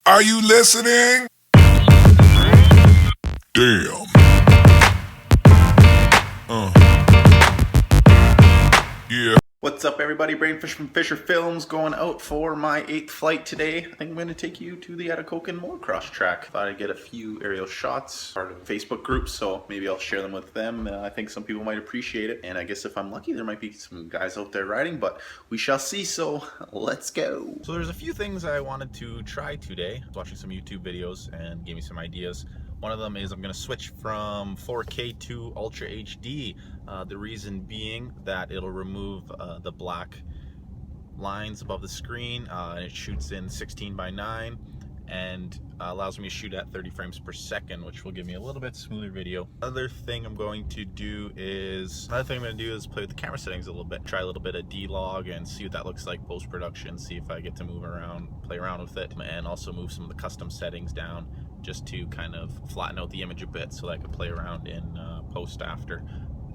Are you listening? Damn. Yeah. What's up, everybody? Brainfish from Fisher Films going out for my 8th flight today. I think I'm going to take you to the Atacocan motocross track. Thought I'd get a few aerial shots, part of a Facebook group, so maybe I'll share them with them. I think some people might appreciate it, and I guess if I'm lucky, there might be some guys out there riding, but we shall see, so let's go. So there's a few things I wanted to try today. I was watching some YouTube videos and gave me some ideas. One of them is I'm going to switch from 4K to Ultra HD. The reason being that it'll remove the black lines above the screen, and it shoots in 16:9 and allows me to shoot at 30 frames per second, which will give me a little bit smoother video. Another thing I'm going to do is play with the camera settings a little bit, try a little bit of D-Log and see what that looks like post-production, see if I get to move around, play around with it, and also move some of the custom settings down just to kind of flatten out the image a bit so that I can play around in post after.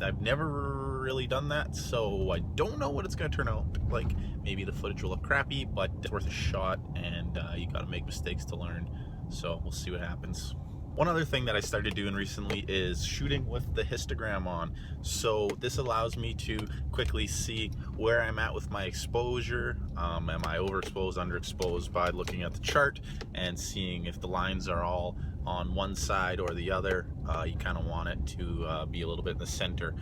I've never really done that, so I don't know what it's going to turn out like. Maybe the footage will look crappy, but it's worth a shot, and you got to make mistakes to learn, so we'll see what happens. One other thing that I started doing recently is shooting with the histogram on. So this allows me to quickly see where I'm at with my exposure. Am I overexposed, underexposed, by looking at the chart and seeing if the lines are all on one side or the other. You kind of want it to be a little bit in the center.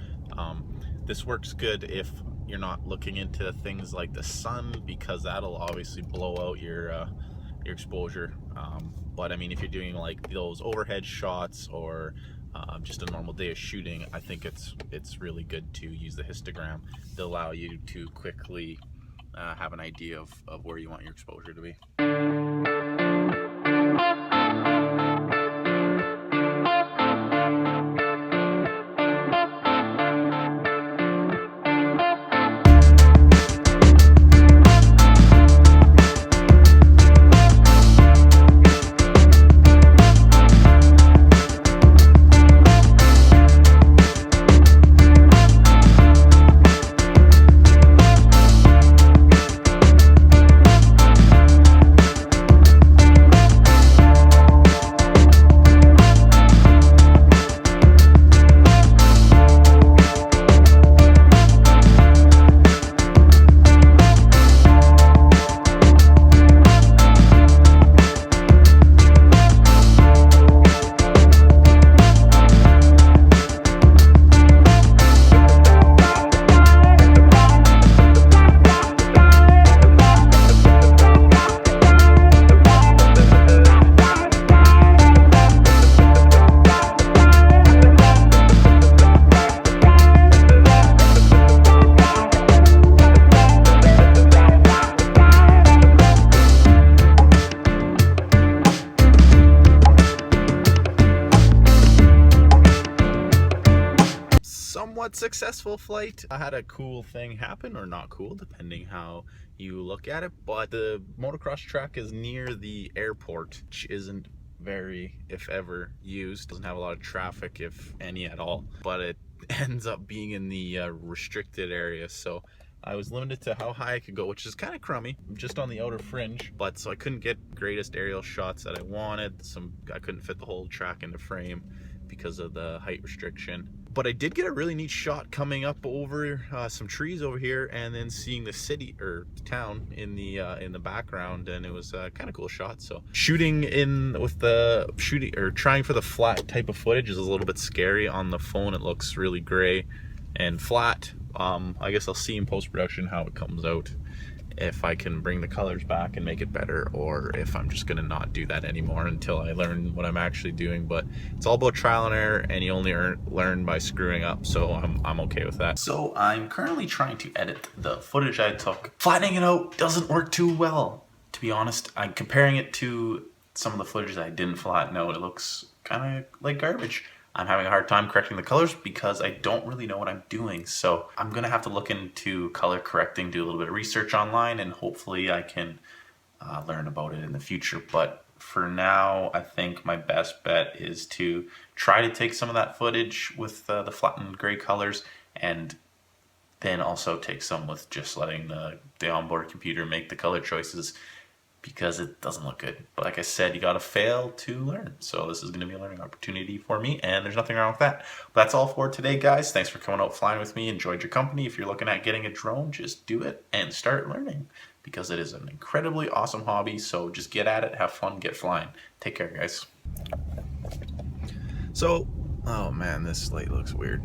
This works good if you're not looking into things like the sun, because that'll obviously blow out your exposure. But I mean, if you're doing like those overhead shots or just a normal day of shooting, I think it's really good to use the histogram to allow you to quickly have an idea of where you want your exposure to be. Somewhat successful flight. I had a cool thing happen, or not cool, depending how you look at it, but the motocross track is near the airport, which isn't very, if ever, used. Doesn't have a lot of traffic, if any at all, but it ends up being in the restricted area, so I was limited to how high I could go, which is kind of crummy. I'm just on the outer fringe, but so I couldn't get greatest aerial shots that I wanted. I couldn't fit the whole track into frame because of the height restriction. But I did get a really neat shot coming up over some trees over here, and then seeing the city or town in the background, and it was a kind of cool shot. So shooting trying for the flat type of footage is a little bit scary. On the phone it looks really gray and flat. I guess I'll see in post-production how it comes out, if I can bring the colors back and make it better, or if I'm just gonna not do that anymore until I learn what I'm actually doing. But it's all about trial and error, and you only learn by screwing up, so I'm okay with that. So I'm currently trying to edit the footage I took. Flattening it out doesn't work too well, to be honest. I'm comparing it to some of the footage that I didn't flatten out. It looks kind of like garbage. I'm having a hard time correcting the colors because I don't really know what I'm doing. So I'm gonna have to look into color correcting, do a little bit of research online, and hopefully I can learn about it in the future. But for now, I think my best bet is to try to take some of that footage with the flattened gray colors, and then also take some with just letting the onboard computer make the color choices. because it doesn't look good. But like I said, you gotta fail to learn. So this is gonna be a learning opportunity for me, and there's nothing wrong with that. But that's all for today, guys. Thanks for coming out flying with me. Enjoyed your company. If you're looking at getting a drone, just do it and start learning, because it is an incredibly awesome hobby. So just get at it, have fun, get flying. Take care, guys. So, oh man, this slate looks weird.